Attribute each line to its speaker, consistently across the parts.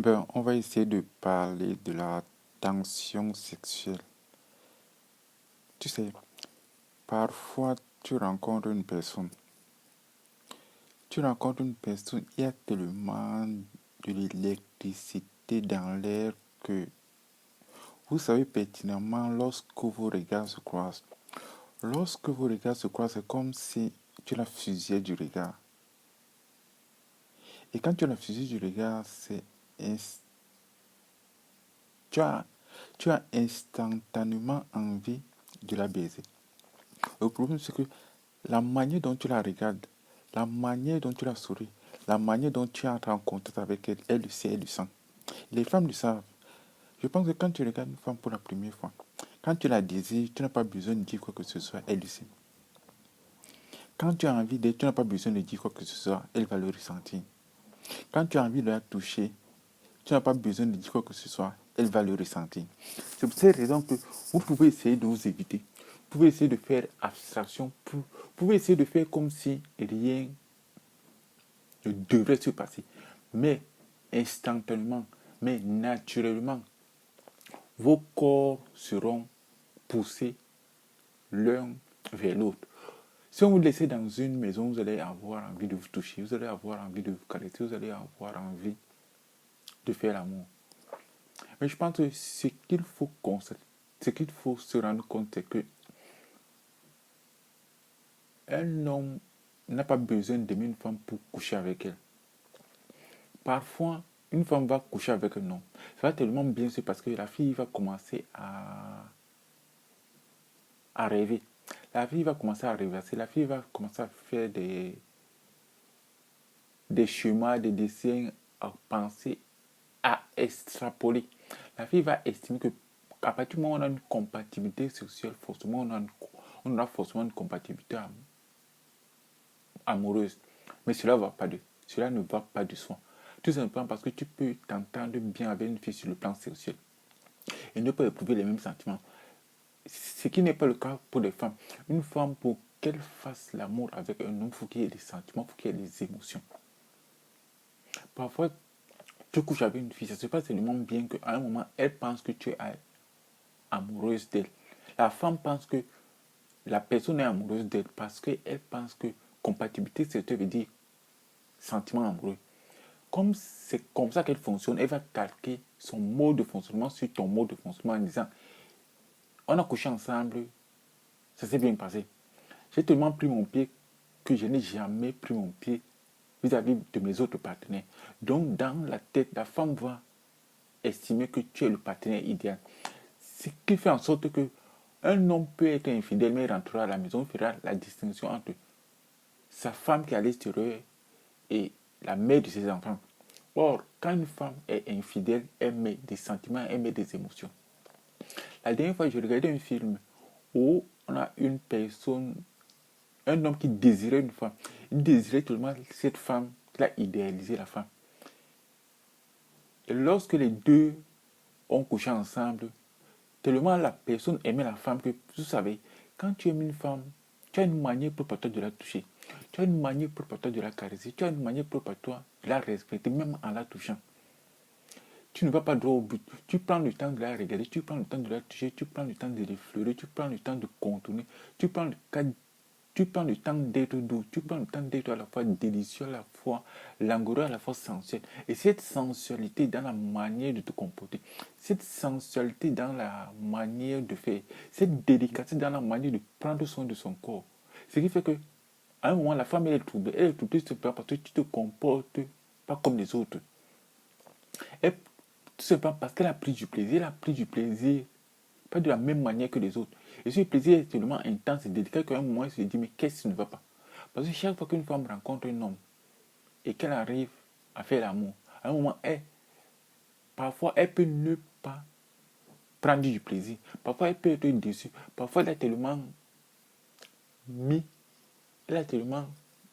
Speaker 1: On va essayer de parler de la tension sexuelle. Tu sais, parfois tu rencontres une personne, il y a tellement de l'électricité dans l'air que vous savez pertinemment lorsque vos regards se croisent, c'est comme si tu la fusillais du regard. Et quand tu la fusilles du regard, tu as, tu as instantanément envie de la baiser. Le problème, c'est que la manière dont tu la regardes, la manière dont tu la souris, la manière dont tu entres en contact avec elle, elle le sait, elle le sent. Les femmes le savent. Je pense que quand tu regardes une femme pour la première fois, quand tu la désires, tu n'as pas besoin de dire quoi que ce soit, elle le sait. Quand tu as envie d'elle, tu n'as pas besoin de dire quoi que ce soit, elle va le ressentir. Quand tu as envie de la toucher, tu n'as pas besoin de dire quoi que ce soit, elle va le ressentir. C'est pour cette raison que vous pouvez essayer de vous éviter. Vous pouvez essayer de faire abstraction. Vous pouvez essayer de faire comme si rien ne devrait se passer. Mais instantanément, mais naturellement, vos corps seront poussés l'un vers l'autre. Si on vous laisse dans une maison, vous allez avoir envie de vous toucher, vous allez avoir envie de vous caresser, vous allez avoir envie de faire l'amour. Mais je pense que ce qu'il faut se rendre compte, c'est que un homme n'a pas besoin d'aimer une femme pour coucher avec elle. Parfois, une femme va coucher avec un homme. Ça va tellement bien se passer que la fille va commencer à rêver. La fille va commencer à rêvasser. La fille va commencer à faire des schémas, des dessins, à penser, à extrapoler. La fille va estimer que à partir du moment où on a une compatibilité sexuelle, forcément on aura forcément une compatibilité amoureuse. Mais cela ne va pas de soi. Tout simplement parce que tu peux t'entendre bien avec une fille sur le plan sexuel et ne pas éprouver les mêmes sentiments. Ce qui n'est pas le cas pour les femmes. Une femme, pour qu'elle fasse l'amour avec un homme, il faut qu'il y ait des sentiments, il faut qu'il y ait des émotions. Parfois, tu couches avec une fille, ça se passe tellement bien qu'à un moment, elle pense que tu es amoureuse d'elle. La femme pense que la personne est amoureuse d'elle parce qu'elle pense que compatibilité sexuelle veut dire sentiment amoureux. Comme c'est comme ça qu'elle fonctionne, elle va calquer son mode de fonctionnement sur ton mode de fonctionnement en disant on a couché ensemble, ça s'est bien passé. J'ai tellement pris mon pied que je n'ai jamais pris mon pied vis-à-vis de mes autres partenaires. Donc, dans la tête, la femme va estimer que tu es le partenaire idéal. Ce qui fait en sorte que un homme peut être infidèle, mais il rentrera à la maison, il fera la distinction entre sa femme qui est à l'extérieur et la mère de ses enfants. Or, quand une femme est infidèle, elle met des sentiments, elle met des émotions. La dernière fois, je regardais un film où on a une personne, un homme qui désirait une femme. Il désirait tellement cette femme qu'il a idéalisé la femme. Et lorsque les deux ont couché ensemble, tellement la personne aimait la femme que, vous savez, quand tu aimes une femme, tu as une manière propre à toi de la toucher. Tu as une manière propre à toi de la caresser. Tu as une manière propre à toi de la respecter, même en la touchant. Tu ne vas pas droit au but. Tu prends le temps de la regarder, tu prends le temps de la toucher, tu prends le temps de l'effleurer, tu prends le temps de contourner, tu prends le temps d'être doux, tu prends le temps d'être à la fois délicieux, à la fois langoureux, à la fois sensuel. Et cette sensualité dans la manière de te comporter, cette sensualité dans la manière de faire, cette délicatesse dans la manière de prendre soin de son corps. Ce qui fait que, à un moment, la femme elle est troublée. Elle est troublée simplement parce que tu te comportes pas comme les autres. Elle, tout simplement parce qu'elle a pris du plaisir. Elle a pris du plaisir, pas de la même manière que les autres. Et ce plaisir est tellement intense et délicat qu'à un moment, elle se dit, mais qu'est-ce qui ne va pas? Parce que chaque fois qu'une femme rencontre un homme et qu'elle arrive à faire l'amour, à un moment, parfois, elle peut ne pas prendre du plaisir. Parfois, elle peut être déçue. Parfois, mis, elle a tellement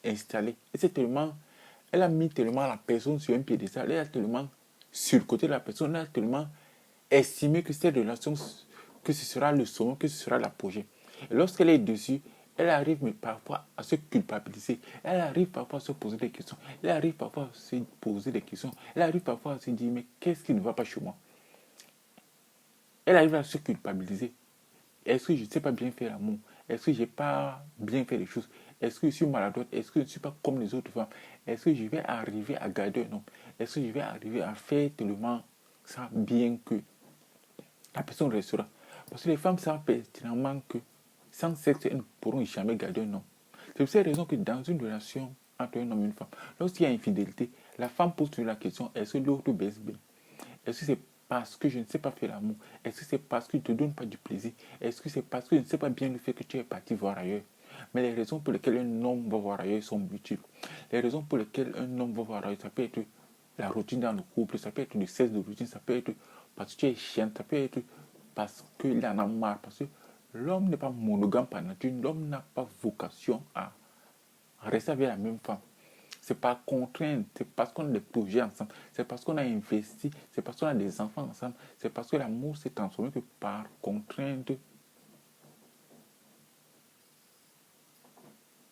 Speaker 1: installé. Et c'est tellement, elle a mis tellement la personne sur un piédestal. Elle a tellement sur le côté de la personne. Elle a tellement estimé que cette relation, que ce sera le sommet, que ce sera l'apogée. Et lorsqu'elle est dessus, Elle arrive mais parfois à se culpabiliser. Elle arrive parfois à se poser des questions. Elle arrive parfois à se poser des questions. Elle arrive parfois à se dire, mais qu'est-ce qui ne va pas chez moi? Elle arrive à se culpabiliser. Est-ce que je ne sais pas bien faire l'amour? Est-ce que je n'ai pas bien fait les choses? Est-ce que je suis maladroite? Est-ce que je ne suis pas comme les autres femmes? Est-ce que je vais arriver à garder un homme? Est-ce que je vais arriver à faire tellement ça bien que la personne restera? Parce que les femmes savent pertinemment que sans sexe, elles ne pourront jamais garder un homme. C'est pour cette raison que dans une relation entre un homme et une femme, lorsqu'il y a infidélité, la femme pose toujours la question, est-ce que l'autre baisse bien? Est-ce que c'est parce que je ne sais pas faire l'amour? Est-ce que c'est parce que je ne te donne pas du plaisir? Est-ce que c'est parce que je ne sais pas bien le fait que tu es parti voir ailleurs? Mais les raisons pour lesquelles un homme va voir ailleurs sont multiples. Les raisons pour lesquelles un homme va voir ailleurs, ça peut être la routine dans le couple, ça peut être le cesse de routine, ça peut être parce que tu es chiant, ça peut être parce qu'il en a marre, parce que l'homme n'est pas monogame par nature, l'homme n'a pas vocation à rester avec la même femme. C'est par contrainte, c'est parce qu'on a des projets ensemble, c'est parce qu'on a investi, c'est parce qu'on a des enfants ensemble, c'est parce que l'amour s'est transformé que par contrainte,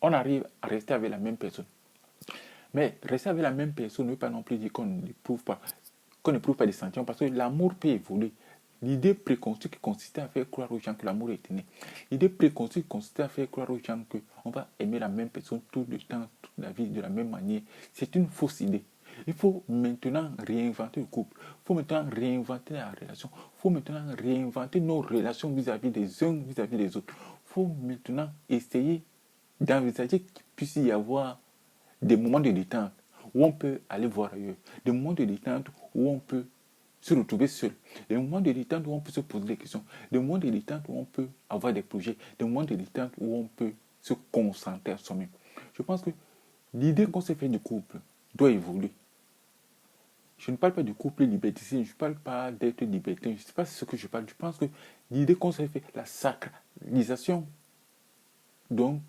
Speaker 1: on arrive à rester avec la même personne. Mais rester avec la même personne ne veut pas non plus dire qu'on n'éprouve pas des sentiments, parce que l'amour peut évoluer. L'idée préconçue qui consistait à faire croire aux gens que l'amour est éternel. L'idée préconçue qui consistait à faire croire aux gens qu'on va aimer la même personne tout le temps, toute la vie, de la même manière. C'est une fausse idée. Il faut maintenant réinventer le couple. Il faut maintenant réinventer la relation. Il faut maintenant réinventer nos relations vis-à-vis des uns, vis-à-vis des autres. Il faut maintenant essayer d'envisager qu'il puisse y avoir des moments de détente où on peut aller voir ailleurs, des moments de détente où on peut se retrouver seul, des moments de détente où on peut se poser des questions, des moments de détente où on peut avoir des projets, des moments de détente où on peut se concentrer à soi-même. Je pense que l'idée qu'on s'est fait du couple doit évoluer. Je ne parle pas du couple liberticide, je ne parle pas d'être libertin, je ne sais pas ce que je parle. Je pense que l'idée qu'on s'est fait, la sacralisation, donc,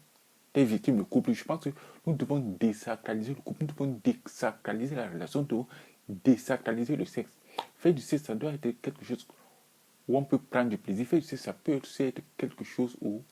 Speaker 1: des victimes de couple, je pense que nous devons désacraliser le couple, nous devons désacraliser la relation, nous devons désacraliser le sexe. Faire du sexe, ça doit être quelque chose où on peut prendre du plaisir. Faire du sexe, ça peut aussi être quelque chose où